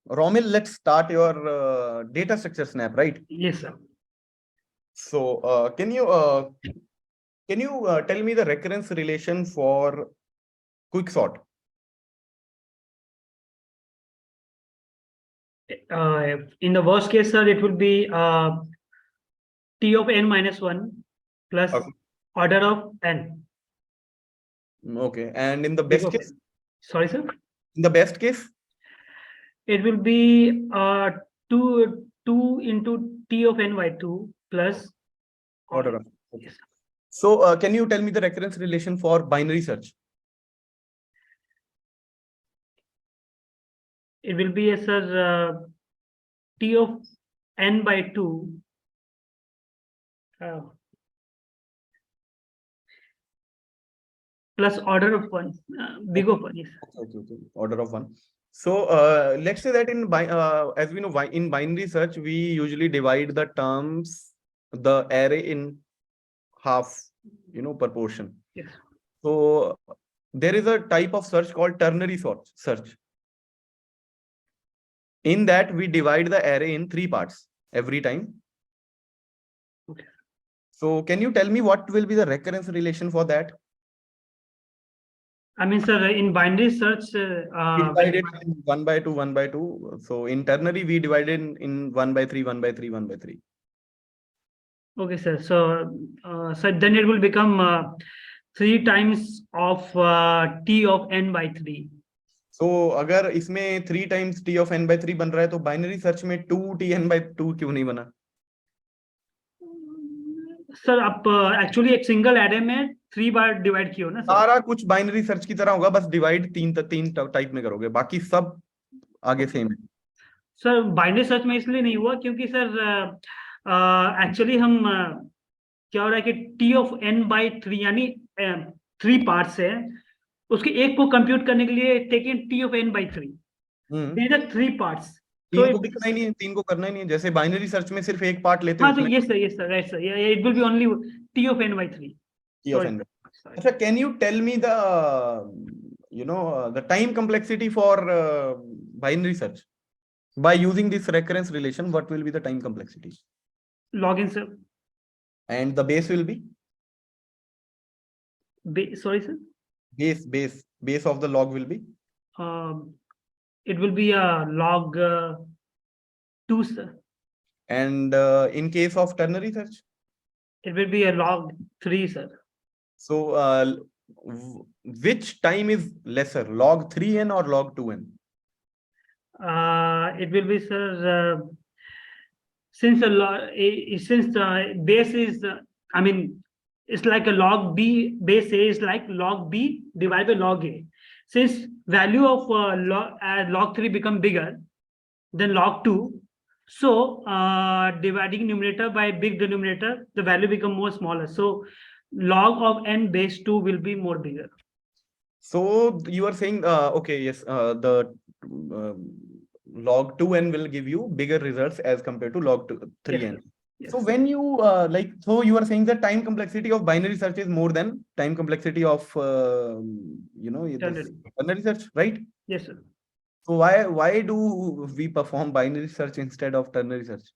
Romil, let's start your data structure snap, right? Yes, sir. So can you tell me the recurrence relation for quicksort? In the worst case, sir, it will be T of n minus 1 plus Okay. order of n. Okay. And in the best case? Sorry, sir? In the best case? It will be 2 into T of n by 2 plus Order of. Okay. Yes. So can you tell me the recurrence relation for binary search? It will be, sir, T of n by 2 plus order of 1, big of 1. Yes. Okay. Order of 1. So let's say that as we know, in binary search, we usually divide the terms, the array in half, proportion. Yes. So there is a type of search called ternary search. In that, we divide the array in 3 parts every time. Okay. So can you tell me what will be the recurrence relation for that? I mean, sir, in binary search, we divide it in 1 by 2, 1 by 2. So internally, we divide it in 1 by 3, 1 by 3, 1 by 3. Okay, sir. So, then it will become 3 times of T of n by 3. So अगर इसमें 3 times T of n by 3 बन रहा है तो binary search में 2 Tn by 2 क्यों नहीं बना? सर आप एक्चुअली एक सिंगल एरे में 3 बार डिवाइड किया ना सर? सारा कुछ बाइनरी सर्च की तरह होगा, बस डिवाइड तीन टाइप में करोगे, बाकी सब आगे सेम है। सर बाइनरी सर्च में इसलिए नहीं हुआ क्योंकि सर एक्चुअली हम क्या हो रहा है कि T of n by 3 यानी 3 पार्ट्स है, उसके एक को कंप्यूट करने के लिए taken T of n by 3. These are 3 parts. तीन को करना ही नहीं है, 3 को करना ही नहीं है, जैसे बाइनरी सर्च में सिर्फ एक पार्ट लेते हाँ तो yes sir, right sir. It will be only T of n by 3. T of n. अच्छा, can you tell me the time complexity for binary search by using this recurrence relation? What will be the time complexity? Log n, sir. And the base will be? Sorry sir? Base of the log will be? It will be a log 2, sir. And in case of ternary search? It will be a log 3, sir. So which time is lesser, log 3n or log 2n? It will be, sir, since the base is, I mean, it's like a log b, base A is like log b divided by log A. Since value of log 3 become bigger than log 2, so dividing numerator by big denominator, the value become more smaller. So log of n base 2 will be more bigger. So you are saying, okay, yes, the log 2n will give you bigger results as compared to log 3n. Yes. So when you so you are saying that time complexity of binary search is more than time complexity of ternary search, right? Yes, sir. So why do we perform binary search instead of ternary search?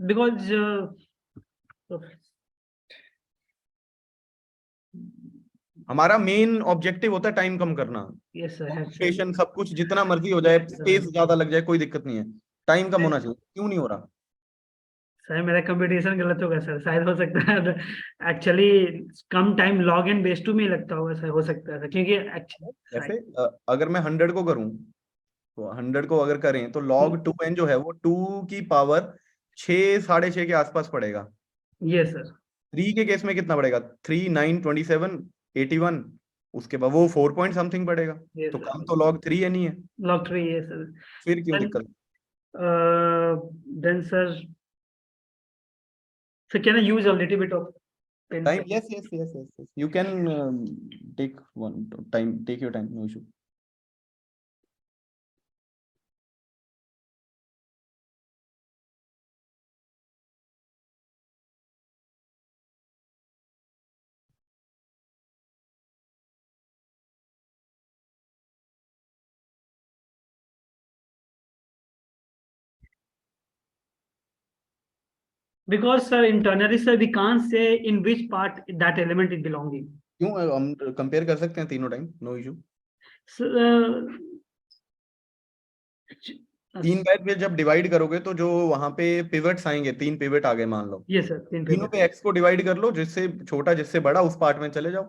Because हमारा main objective होता है time कम करना। Yes sir, station सब कुछ जितना मर्जी हो जाए, स्पेस ज्यादा लग जाए, कोई दिक्कत नहीं है, टाइम कम होना चाहिए। क्यों नहीं हो रहा? सर मेरा कंप्यूटेशन गलत होगा सर, शायद हो सकता है एक्चुअली कम टाइम लॉग एन बेस 2 में लगता होगा सर, हो सकता है क्योंकि जैसे अगर मैं 100 को करूं तो 100 को अगर करें तो log 2n जो है वो 2 की पावर 6 साढ़े 6 के आसपास पड़ेगा। Yes sir. 3 के केस में कितना पड़ेगा? 3 9 27 81, उसके बाद वो 4 पॉइंट समथिंग पड़ेगा। तो कम तो log 3n ही है। log 3 है सर। फिर क्यों दिक्कत? then sir can I use a little bit of time? Yes. You can take your time, no issue. Because sir, internally sir, we can't say in which part that element is belonging. क्यों हम compare कर सकते हैं तीनों time, no issue. So, 3 by में जब divide करोगे तो जो वहां पे पिवट्स आएंगे, 3 पिवट आ गए मान लो, yes sir, तीनों पे x को डिवाइड कर लो, जिससे छोटा जिससे बड़ा उस पार्ट में चले जाओ,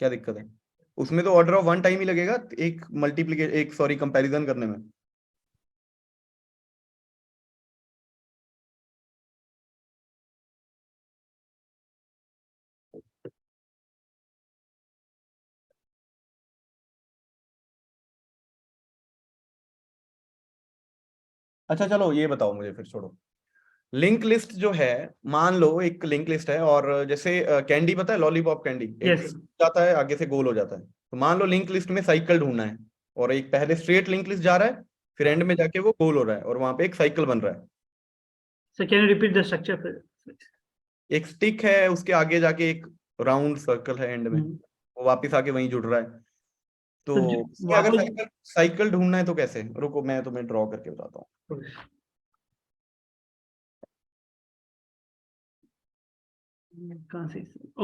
क्या दिक्कत है? उसमें तो ऑर्डर ऑफ 1 टाइम ही लगेगा एक मल्टीप्लिकेशन, एक सॉरी कंपैरिजन करने में। अच्छा चलो ये बताओ मुझे, फिर छोड़ो। लिंक लिस्ट जो है, मान लो एक लिंक लिस्ट है, और जैसे कैंडी पता है, लॉलीपॉप कैंडी, एक Yes. जाता है आगे से गोल हो जाता है, तो मान लो लिंक लिस्ट में साइकिल ढूंढना है, और एक पहले स्ट्रेट लिंक लिस्ट जा रहा है, फिर एंड में जाके वो गोल हो रहा है, और वहां पे एक साइकिल बन रहा है। So can you repeat the structure? एक स्टिक है, उसके आगे जाके एक राउंड सर्कल है एंड में, वो वापस आके वहीं जुड़ रहा है। तो इसमें अगर साइकिल साइकिल ढूंढना है तो कैसे? रुको मैं तुम्हें ड्रॉ करके बताता हूँ।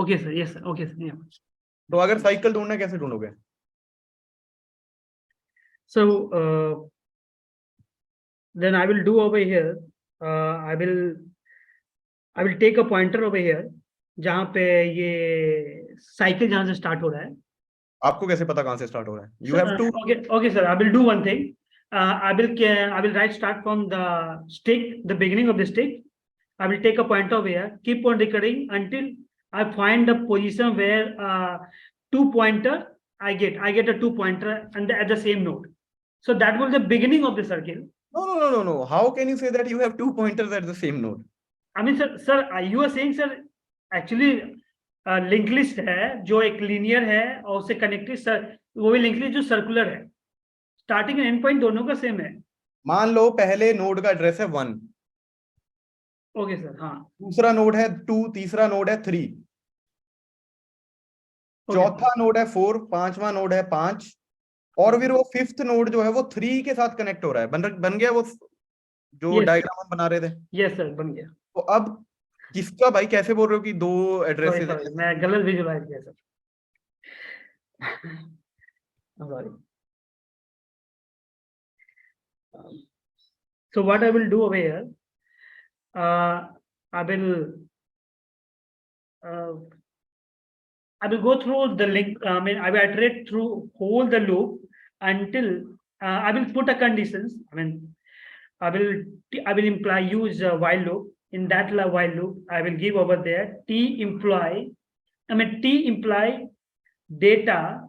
Okay sir, yes sir, okay sir, yeah. तो अगर साइकिल ढूंढना है कैसे ढूंढोगे? So then I will do over here. I will take a pointer over here, जहाँ पे ये साइकिल जहाँ से स्टार्ट हो रहा है। आपको कैसे पता कहाँ से स्टार्ट हो रहा है? You have to. Okay sir, I will do one thing. I will write start from the stick, the beginning of the stick. I will take a pointer over here, keep on recurring until I find the position where 2 pointer I get a 2 pointer and at the same node. So that was the beginning of the circle. No. How can you say that you have 2 pointers at the same node? I mean sir, you are saying sir, actually link list है जो एक linear है और उससे connected sir, वो भी link list जो circular है, स्टार्टिंग एंड एंड पॉइंट दोनों का सेम है। मान लो पहले नोड का एड्रेस है 1, ओके सर, हाँ। दूसरा नोड है 2, तीसरा नोड है 3, चौथा नोड है 4, पांचवा नोड है 5, और फिर वो 5th नोड जो है वो 3 के साथ कनेक्ट हो रहा है। बन गया वो जो डायग्राम हम बना रहे थे? यस सर, बन गया। तो अब किसका भाई, कैसे बोल रहे हो कि 2 एड्रेसेस हैं? मैं गलत विजुअलाइज किया sir, sorry. So what I will do over here, I will go through the link. I mean, I will iterate through whole the loop until I will put a conditions. I mean, I will imply use a while loop. In that while loop, I will give over there t imply data.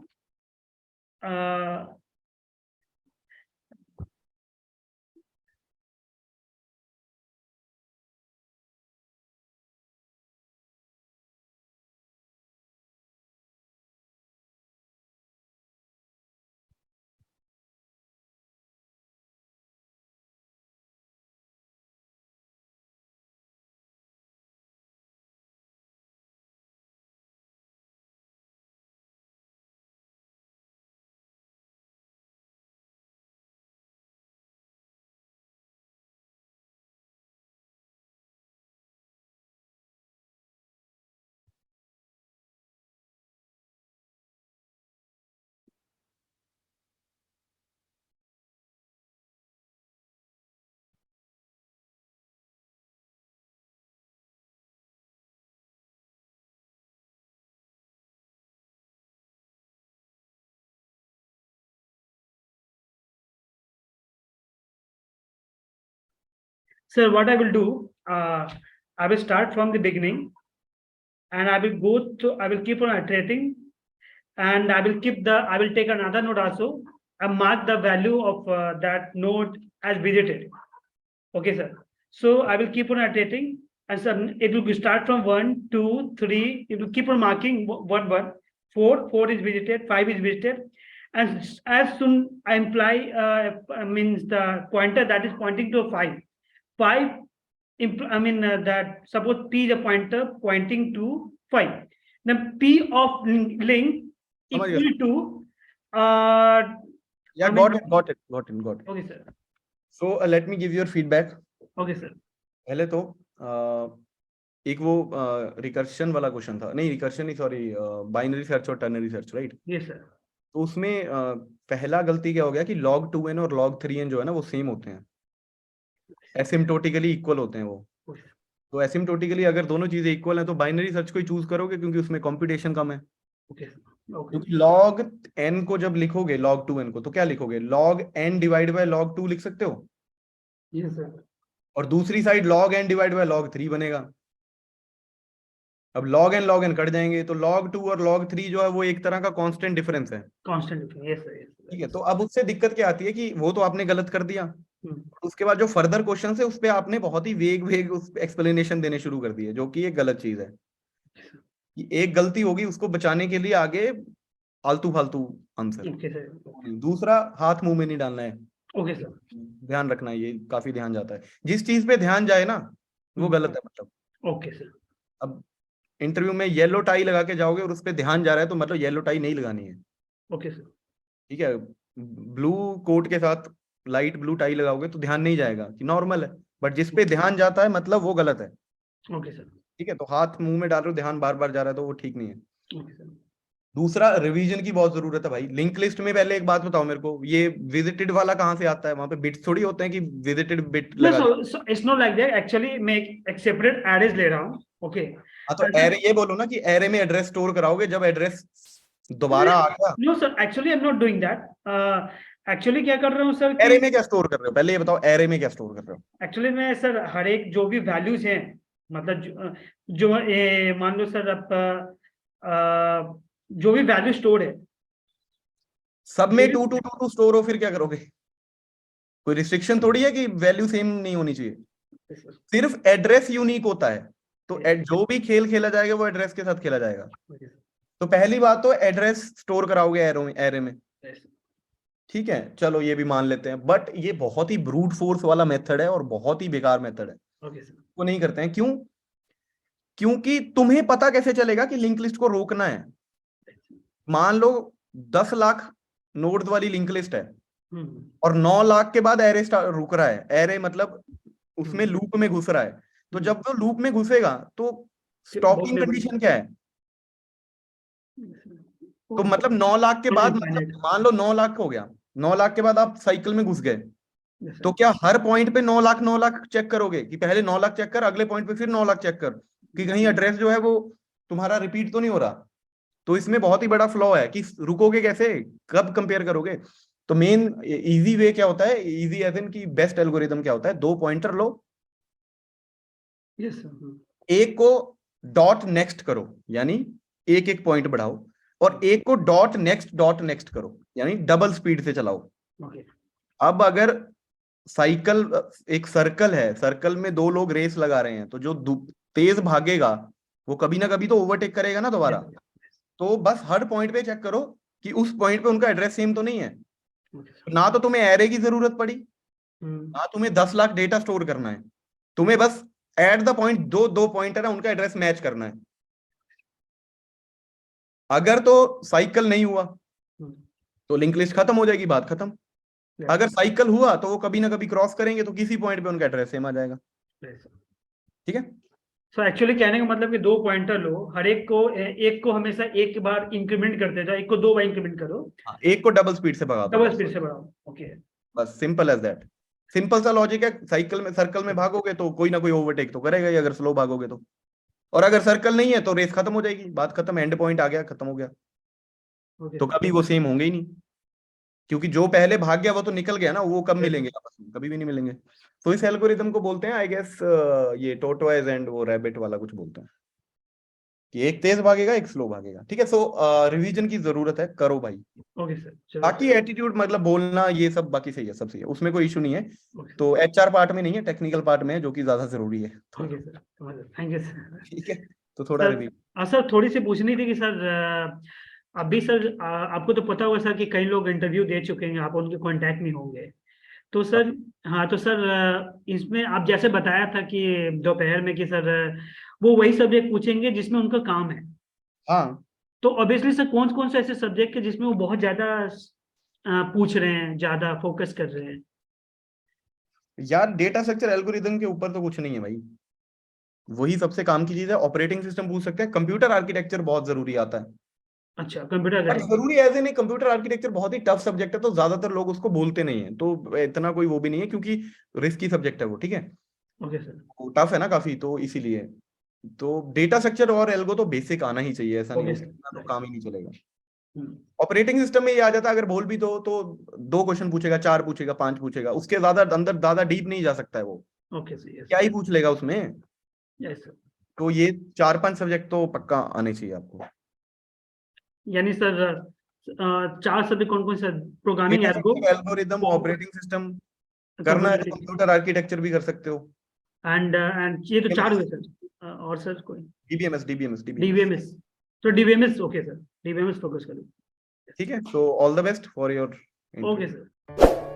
So what I will do, I will start from the beginning, and I will keep on iterating, and I will take another node also and mark the value of that node as visited. Okay, sir. So I will keep on iterating, and so it will start from 1, 2, 3. It will keep on marking 1, 4 is visited, 5 is visited, and as soon I imply means the pointer that is pointing to a 5. That suppose P is a pointer pointing to 5. Then P of link equal to got it. Okay, sir. So let me give your feedback. Okay, sir. पहले तो एक वो recursion वाला question था, नहीं recursion नहीं, sorry, binary search और ternary search, right? Yes sir. तो उसमें पहला गलती क्या हो गया कि log 2n और log 3n जो है ना वो सेम होते हैं, एसिम्प्टोटिकली इक्वल होते हैं वो। तो एसिम्प्टोटिकली अगर दोनों चीजें इक्वल हैं तो बाइनरी सर्च को ही चूज करोगे, क्योंकि उसमें कंप्यूटेशन कम है। ओके क्योंकि log n को जब लिखोगे log 2n को, तो क्या लिखोगे? log n divide by log 2 लिख सकते हो, यस सर। और दूसरी side log n divide by log 3 बनेगा। अब log n कट जाएंगे, तो log 2 और log 3 जो है वो एक तरह का कांस्टेंट डिफरेंस है। Constant, yes sir. ठीक है, तो अब उससे दिक्कत क्या आती है कि वो तो आपने गलत कर दिया, उसके बाद जो फर्दर क्वेश्चन है उस पे आपने बहुत ही वेग वेग उस एक्सप्लेनेशन देने शुरू कर दिए, जो कि एक गलत चीज है। कि एक गलती होगी, उसको बचाने के लिए आगे आलतू फालतू आंसर। Okay sir. दूसरा, हाथ मुंह में नहीं डालना है, ओके सर। ध्यान रखना है, ये काफी ध्यान जाता है। जिस चीज पे ध्यान जाए ना वो गलत है, मतलब। Okay sir. अब इंटरव्यू में येलो टाई लगा के जाओगे और उस पे ध्यान जा रहा है, तो मतलब येलो टाई नहीं लगानी है। Okay sir. ठीक है, ब्लू कोट के साथ लाइट ब्लू टाई लगाओगे तो ध्यान नहीं जाएगा, कि नॉर्मल है। बट जिस पे ध्यान जाता है मतलब वो गलत है। Okay sir. ठीक है, तो हाथ मुंह में डाल रहे हो, ध्यान बार बार जा रहा है, तो वो ठीक नहीं है। Okay sir. दूसरा, रिवीजन की बहुत जरूरत है भाई। लिंक लिस्ट में पहले एक बात बताओ मेरे को, ये विजिटेड वाला कहाँ से आता है? वहां पे बिट्स थोड़ी होते हैं कि विजिटेड बिट No, लगा दे। so it's not like that. Actually, मैं एक separate arrays ले रहा हूँ. Okay. हाँ, तो एरे ये बोलो ना कि एरे में एड्रेस स्टोर कराओगे, जब एड्रेस दोबारा आ गया। No, sir. Actually, I'm not doing that. Actually, क्या कर रहा हूँ सर एरे कि में क्या स्टोर कर रहे हो? पहले ये बताओ, एरे में क्या स्टोर कर रहे हो? एक्चुअली मैं सर हर एक जो भी वैल्यूज हैं, मतलब मान लो सर आप जो भी वैल्यू स्टोर है सब में 2 स्टोर हो, फिर क्या करोगे? कोई रिस्ट्रिक्शन थोड़ी है कि वैल्यू सेम नहीं होनी चाहिए, सिर्फ एड्रेस यूनिक होता है। तो जो भी खेल खेला जाएगा वो एड्रेस के साथ खेला जाएगा। तो पहली बात तो एड्रेस स्टोर कराओगे एरे में। ठीक है, चलो ये भी मान लेते हैं, बट ये बहुत ही ब्रूट फोर्स वाला मेथड है और बहुत ही बेकार मेथड है। वो नहीं करते हैं, क्यों? क्योंकि तुम्हें पता कैसे चलेगा कि लिंक लिस्ट को रोकना है? मान लो 10 लाख नोड्स वाली लिंक लिस्ट है और 9 लाख के बाद एरे रुक रहा है, एरे मतलब उसमें लूप में घुस रहा है। तो जब वो लूप में घुसेगा तो स्टॉपिंग कंडीशन क्या है? तो मतलब 9 लाख के बाद, मतलब मान लो 9 लाख हो गया, 9 लाख के बाद आप साइकिल में घुस गए, तो क्या हर पॉइंट पे 9 लाख चेक करोगे कि पहले 9 लाख चेक कर, अगले पॉइंट पे फिर 9 लाख चेक कर कि कहीं एड्रेस जो है वो तुम्हारा रिपीट तो नहीं हो रहा? तो इसमें बहुत ही बड़ा फ्लॉ है कि रुकोगे कैसे, कब कंपेयर करोगे? तो मेन इजी वे क्या होता है, इजी एज इन की बेस्ट एल्गोरिदम क्या होता है? 2 पॉइंटर लो, एक को डॉट नेक्स्ट करो, यानी एक एक पॉइंट बढ़ाओ, और एक को डॉट नेक्स्ट करो, यानी डबल स्पीड से चलाओ। अब अगर साइकिल एक सर्कल है, सर्कल में 2 लोग रेस लगा रहे हैं, तो जो तेज भागेगा वो कभी ना कभी तो ओवरटेक करेगा ना दोबारा। तो बस हर पॉइंट पे चेक करो कि उस पॉइंट पे उनका एड्रेस सेम तो नहीं है। ना तो तुम्हें एरे की जरूरत पड़ी, ना तुम्हें 10 लाख डेटा स्टोर करना है, तुम्हें बस एट द पॉइंट दो पॉइंटर है, उनका एड्रेस मैच करना है। अगर तो साइकिल नहीं हुआ तो लिंक लिस्ट खत्म हो जाएगी, बात खत्म। अगर साइकिल हुआ तो वो कभी ना कभी क्रॉस करेंगे, तो किसी पॉइंट पे उनका एड्रेस सेम आ जाएगा। ठीक है, सो एक्चुअली कहने का मतलब कि 2 पॉइंटर लो, हर एक को हमेशा एक बार इंक्रीमेंट करते जाओ, एक को 2 बार इंक्रीमेंट करो, एक को डबल स्पीड से भगा दो, डबल स्पीड से बढ़ाओ। ओके, बस सिंपल एज दैट। सिंपल सा लॉजिक है। साइकिल में सर्कल में भागोगे तो कोई ना कोई ओवरटेक तो करेगा ही, अगर स्लो भागोगे तो। और अगर सर्कल नहीं है तो रेस खत्म हो जाएगी, बात खत्म, एंड पॉइंट आ गया, खत्म हो गया। तो कभी वो सेम होंगे ही नहीं, क्योंकि जो पहले भाग गया वो तो निकल गया ना, वो कब मिलेंगे आपस में? कभी भी नहीं मिलेंगे। तो इस एल्गोरिदम को बोलते हैं, आई गेस, ये टोटवाइज एंड वो रैबिट वाला कुछ बोलते हैं, कि एक तेज भागेगा एक स्लो भागेगा। ठीक है, सो रिवीजन की जरूरत है, करो भाई। Okay sir. बाकी एटीट्यूड मतलब बोलना ये सब बाकी सही है, सब सही है, उसमें कोई इशू नहीं है। तो एचआर पार्ट में नहीं है, टेक्निकल पार्ट में है, जो कि ज्यादा जरूरी है। Okay sir, thank you sir. ठीक है, तो थोड़ा रिव्यू। सर थोड़ी सी पूछनी थी कि सर अभी सर आपको तो पता होगा सर कि कई लोग इंटरव्यू दे चुके हैं, आप उनके कांटेक्ट में होंगे, तो सर हाँ, तो सर इसमें आप जैसे बताया था कि दोपहर में कि सर वो वही सब्जेक्ट पूछेंगे जिसमें उनका काम है। हाँ, तो ऑब्वियसली सर कौन कौन से ऐसे सब्जेक्ट है जिसमें वो बहुत ज्यादा पूछ रहे हैं, ज्यादा फोकस कर रहे हैं? यार डेटा स्ट्रक्चर एल्गोरिदम के ऊपर तो कुछ नहीं है भाई। वही सबसे काम की चीज है। ऑपरेटिंग सिस्टम पूछ सकते हैं, कंप्यूटर आर्किटेक्चर बहुत जरूरी आता है। अच्छा, कंप्यूटर बट जरूरी ऐसे नहीं, कंप्यूटर आर्किटेक्चर बहुत ही टफ सब्जेक्ट है, तो ज्यादातर लोग उसको बोलते नहीं है, तो इतना कोई वो भी नहीं है, क्योंकि रिस्की सब्जेक्ट है वो, ठीक है। Okay sir. टफ है ना काफी, तो इसीलिए। तो डेटा स्ट्रक्चर और एल्गो तो बेसिक आना ही चाहिए, ऐसा नहीं है, ओके उसका तो सर। काम ही नहीं चलेगा। ऑपरेटिंग सिस्टम में ये आ जाता है, अगर बोल भी दो तो 2 क्वेश्चन पूछेगा, 4 पूछेगा, 5 पूछेगा, उसके ज्यादा अंदर ज्यादा डीप नहीं जा सकता है वो। Okay sir. यस क्या ही पूछ लेगा उसमें। Yes sir. तो ये 4-5 सब्जेक्ट तो पक्का आने चाहिए आपको। यानी सर 4 सब्जेक्ट कौन कौन से? Programming, data algo, structure, algorithm, operating system करना है तो कंप्यूटर कंप्यूटर आर्किटेक्चर भी कर सकते हो। एंड ये तो 4 हुए सर। और सर कोई? DBMS, DBMS, DBMS. डीबीएमएस। तो DBMS, okay sir, DBMS focus करो। ठीक है, so all the best for your okay interview. Sir.